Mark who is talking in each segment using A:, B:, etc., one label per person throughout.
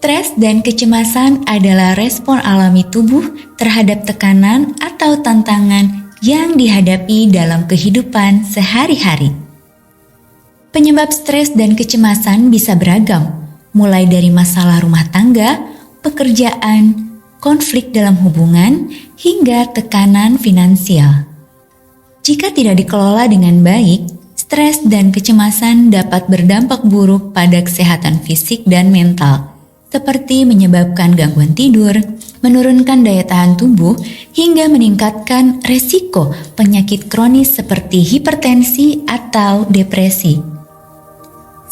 A: Stres dan kecemasan adalah respon alami tubuh terhadap tekanan atau tantangan yang dihadapi dalam kehidupan sehari-hari. Penyebab stres dan kecemasan bisa beragam, mulai dari masalah rumah tangga, pekerjaan, konflik dalam hubungan, hingga tekanan finansial. Jika tidak dikelola dengan baik, stres dan kecemasan dapat berdampak buruk pada kesehatan fisik dan mental, seperti menyebabkan gangguan tidur, menurunkan daya tahan tubuh, hingga meningkatkan resiko penyakit kronis seperti hipertensi atau depresi.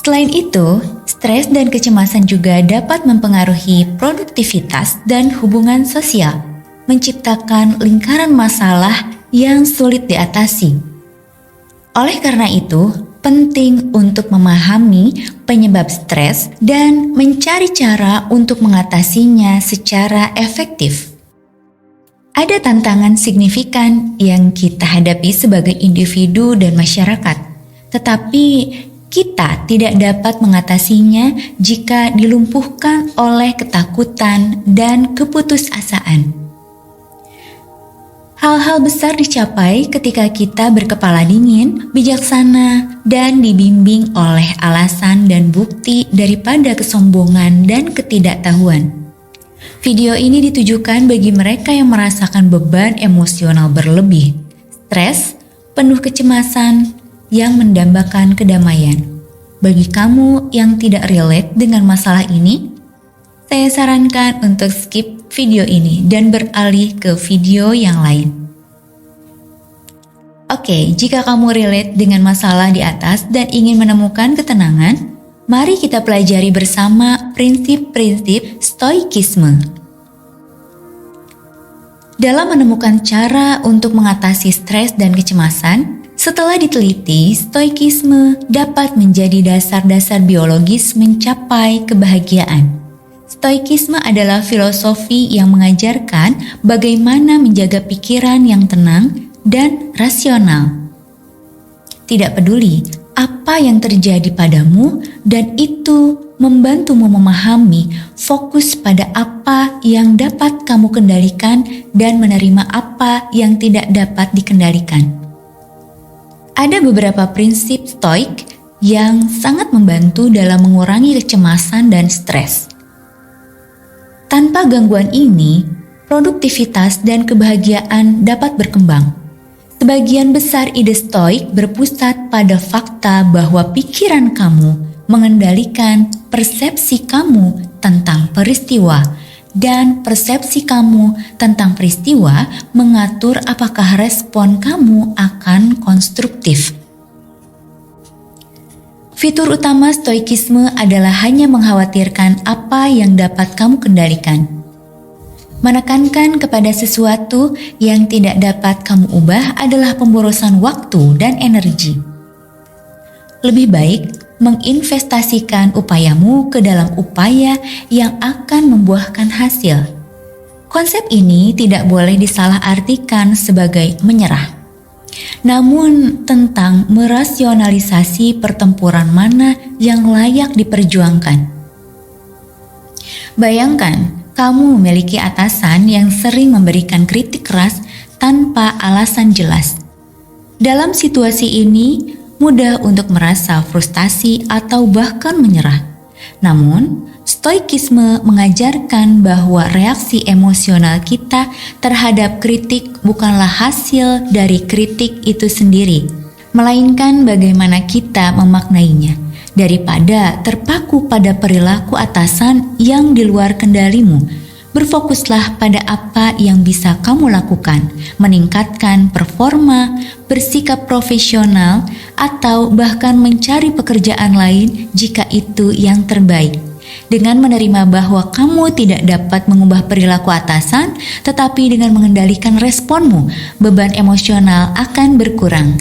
A: Selain itu, stres dan kecemasan juga dapat mempengaruhi produktivitas dan hubungan sosial, menciptakan lingkaran masalah yang sulit diatasi. Oleh karena itu, penting untuk memahami penyebab stres dan mencari cara untuk mengatasinya secara efektif. Ada tantangan signifikan yang kita hadapi sebagai individu dan masyarakat, tetapi kita tidak dapat mengatasinya jika dilumpuhkan oleh ketakutan dan keputusasaan. Hal-hal besar dicapai ketika kita berkepala dingin, bijaksana, dan dibimbing oleh alasan dan bukti daripada kesombongan dan ketidaktahuan. Video ini ditujukan bagi mereka yang merasakan beban emosional berlebih, stres, penuh kecemasan, yang mendambakan kedamaian. Bagi kamu yang tidak relate dengan masalah ini, saya sarankan untuk skip video ini dan beralih ke video yang lain. Oke, jika kamu relate dengan masalah di atas dan ingin menemukan ketenangan, mari kita pelajari bersama prinsip-prinsip stoikisme. Dalam menemukan cara untuk mengatasi stres dan kecemasan, setelah diteliti, stoikisme dapat menjadi dasar-dasar biologis mencapai kebahagiaan. Stoikisme adalah filosofi yang mengajarkan bagaimana menjaga pikiran yang tenang dan rasional. Tidak peduli apa yang terjadi padamu, dan itu membantumu memahami fokus pada apa yang dapat kamu kendalikan dan menerima apa yang tidak dapat dikendalikan. Ada beberapa prinsip stoik yang sangat membantu dalam mengurangi kecemasan dan stres. Tanpa gangguan ini, produktivitas dan kebahagiaan dapat berkembang. Sebagian besar ide stoik berpusat pada fakta bahwa pikiran kamu mengendalikan persepsi kamu tentang peristiwa, dan persepsi kamu tentang peristiwa mengatur apakah respon kamu akan konstruktif. Fitur utama stoikisme adalah hanya mengkhawatirkan apa yang dapat kamu kendalikan. Menekankan kepada sesuatu yang tidak dapat kamu ubah adalah pemborosan waktu dan energi. Lebih baik menginvestasikan upayamu ke dalam upaya yang akan membuahkan hasil. Konsep ini tidak boleh disalahartikan sebagai menyerah, namun tentang merasionalisasi pertempuran mana yang layak diperjuangkan. Bayangkan, kamu memiliki atasan yang sering memberikan kritik keras tanpa alasan jelas. Dalam situasi ini, mudah untuk merasa frustasi atau bahkan menyerah. Namun, stoikisme mengajarkan bahwa reaksi emosional kita terhadap kritik bukanlah hasil dari kritik itu sendiri, melainkan bagaimana kita memaknainya. Daripada terpaku pada perilaku atasan yang di luar kendalimu, berfokuslah pada apa yang bisa kamu lakukan, meningkatkan performa, bersikap profesional, atau bahkan mencari pekerjaan lain jika itu yang terbaik. Dengan menerima bahwa kamu tidak dapat mengubah perilaku atasan, tetapi dengan mengendalikan responmu, beban emosional akan berkurang.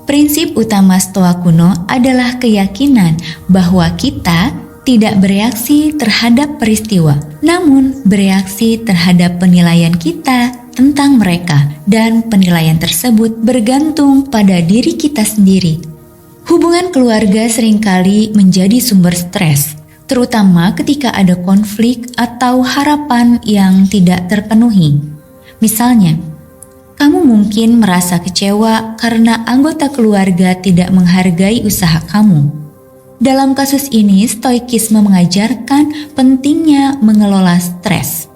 A: Prinsip utama Stoa kuno adalah keyakinan bahwa kita tidak bereaksi terhadap peristiwa, namun bereaksi terhadap penilaian kita tentang mereka, dan penilaian tersebut bergantung pada diri kita sendiri. Hubungan keluarga seringkali menjadi sumber stres. terutama ketika ada konflik atau harapan yang tidak terpenuhi. Misalnya, kamu mungkin merasa kecewa karena anggota keluarga tidak menghargai usaha kamu. Dalam kasus ini, stoikisme mengajarkan pentingnya mengelola stres.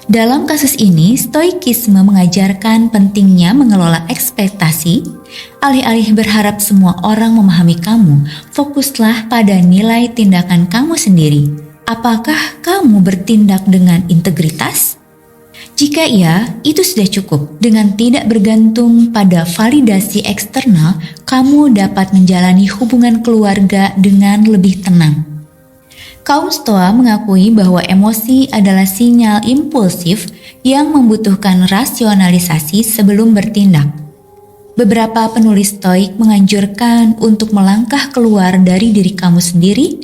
A: Dalam kasus ini, stoikisme mengajarkan pentingnya mengelola ekspektasi. Alih-alih berharap semua orang memahami kamu, fokuslah pada nilai tindakan kamu sendiri. Apakah kamu bertindak dengan integritas? Jika iya, itu sudah cukup. Dengan tidak bergantung pada validasi eksternal, kamu dapat menjalani hubungan keluarga dengan lebih tenang. Kaum Stoa mengakui bahwa emosi adalah sinyal impulsif yang membutuhkan rasionalisasi sebelum bertindak. Beberapa penulis Stoik menganjurkan untuk melangkah keluar dari diri kamu sendiri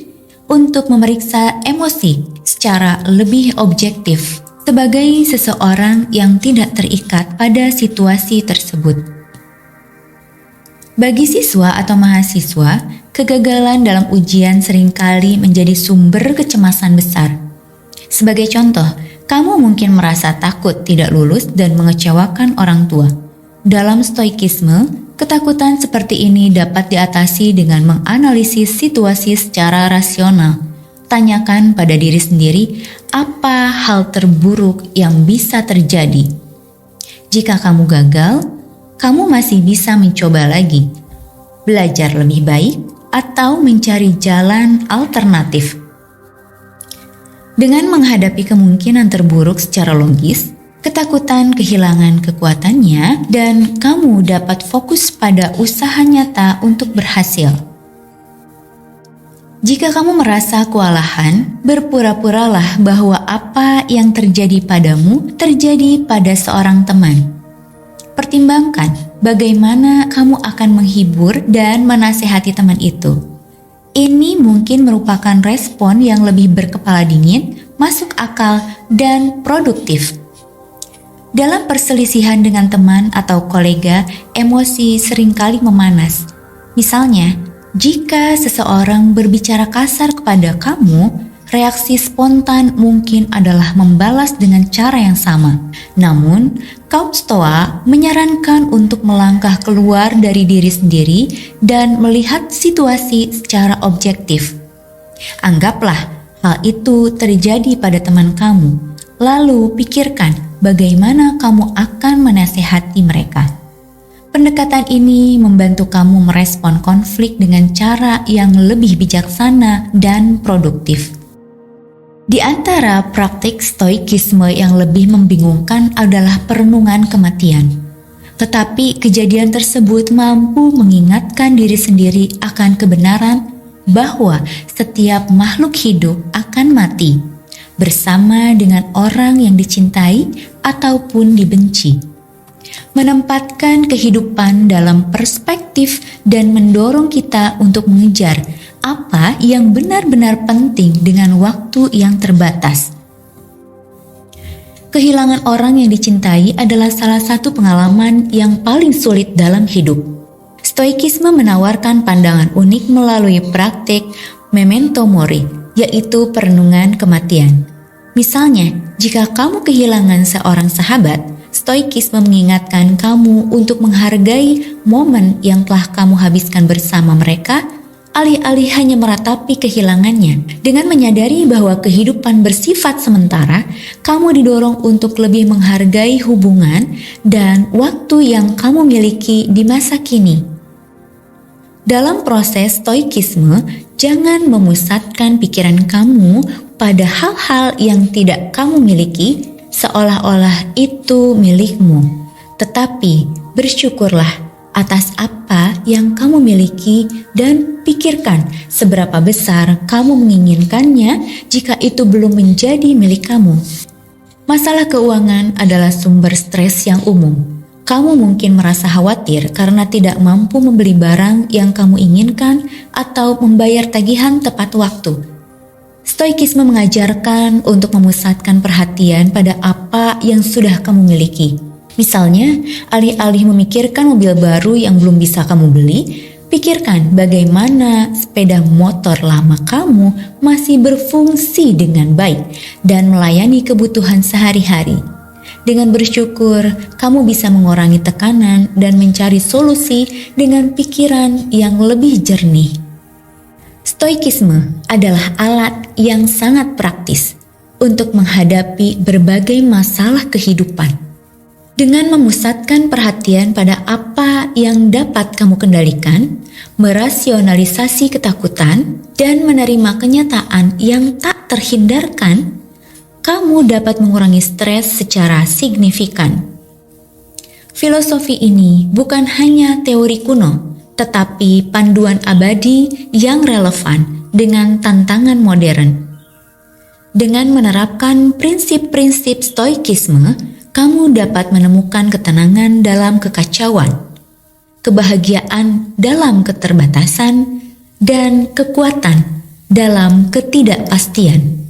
A: untuk memeriksa emosi secara lebih objektif sebagai seseorang yang tidak terikat pada situasi tersebut. Bagi siswa atau mahasiswa, kegagalan dalam ujian seringkali menjadi sumber kecemasan besar. Sebagai contoh, kamu mungkin merasa takut tidak lulus dan mengecewakan orang tua. Dalam stoikisme, ketakutan seperti ini dapat diatasi dengan menganalisis situasi secara rasional. Tanyakan pada diri sendiri apa hal terburuk yang bisa terjadi. Jika kamu gagal, kamu masih bisa mencoba lagi, belajar lebih baik, atau mencari jalan alternatif. Dengan menghadapi kemungkinan terburuk secara logis, ketakutan kehilangan kekuatannya, dan kamu dapat fokus pada usaha nyata untuk berhasil. Jika kamu merasa kewalahan, berpura-puralah bahwa apa yang terjadi padamu terjadi pada seorang teman. Pertimbangkan bagaimana kamu akan menghibur dan menasehati teman itu. Ini mungkin merupakan respon yang lebih berkepala dingin, masuk akal, dan produktif. Dalam perselisihan dengan teman atau kolega, emosi seringkali memanas. Misalnya, jika seseorang berbicara kasar kepada kamu, reaksi spontan mungkin adalah membalas dengan cara yang sama. Namun, kaum Stoa menyarankan untuk melangkah keluar dari diri sendiri dan melihat situasi secara objektif. Anggaplah hal itu terjadi pada teman kamu, lalu pikirkan bagaimana kamu akan menasehati mereka. Pendekatan ini membantu kamu merespon konflik dengan cara yang lebih bijaksana dan produktif. Di antara praktik stoikisme yang lebih membingungkan adalah perenungan kematian. Tetapi kejadian tersebut mampu mengingatkan diri sendiri akan kebenaran bahwa setiap makhluk hidup akan mati, bersama dengan orang yang dicintai ataupun dibenci. Menempatkan kehidupan dalam perspektif dan mendorong kita untuk mengejar apa yang benar-benar penting dengan waktu yang terbatas. Kehilangan orang yang dicintai adalah salah satu pengalaman yang paling sulit dalam hidup. Stoikisme menawarkan pandangan unik melalui praktik memento mori, yaitu perenungan kematian. Misalnya, jika kamu kehilangan seorang sahabat, Stoikisme mengingatkan kamu untuk menghargai momen yang telah kamu habiskan bersama mereka, alih-alih hanya meratapi kehilangannya. Dengan menyadari bahwa kehidupan bersifat sementara, kamu didorong untuk lebih menghargai hubungan dan waktu yang kamu miliki di masa kini. Dalam proses stoikisme, jangan memusatkan pikiran kamu pada hal-hal yang tidak kamu miliki, seolah-olah itu milikmu. Tetapi bersyukurlah atas apa yang kamu miliki dan pikirkan seberapa besar kamu menginginkannya jika itu belum menjadi milik kamu. Masalah keuangan adalah sumber stres yang umum. Kamu mungkin merasa khawatir karena tidak mampu membeli barang yang kamu inginkan atau membayar tagihan tepat waktu. Stoikisme mengajarkan untuk memusatkan perhatian pada apa yang sudah kamu miliki. Misalnya, alih-alih memikirkan mobil baru yang belum bisa kamu beli, Pikirkan bagaimana sepeda motor lama kamu masih berfungsi dengan baik dan melayani kebutuhan sehari-hari. Dengan bersyukur, kamu bisa mengurangi tekanan dan mencari solusi dengan pikiran yang lebih jernih. Stoikisme adalah alat yang sangat praktis untuk menghadapi berbagai masalah kehidupan. Dengan memusatkan perhatian pada apa yang dapat kamu kendalikan, merasionalisasi ketakutan, dan menerima kenyataan yang tak terhindarkan, kamu dapat mengurangi stres secara signifikan. Filosofi ini bukan hanya teori kuno, tetapi panduan abadi yang relevan dengan tantangan modern. Dengan menerapkan prinsip-prinsip stoikisme, kamu dapat menemukan ketenangan dalam kekacauan, kebahagiaan dalam keterbatasan, dan kekuatan dalam ketidakpastian.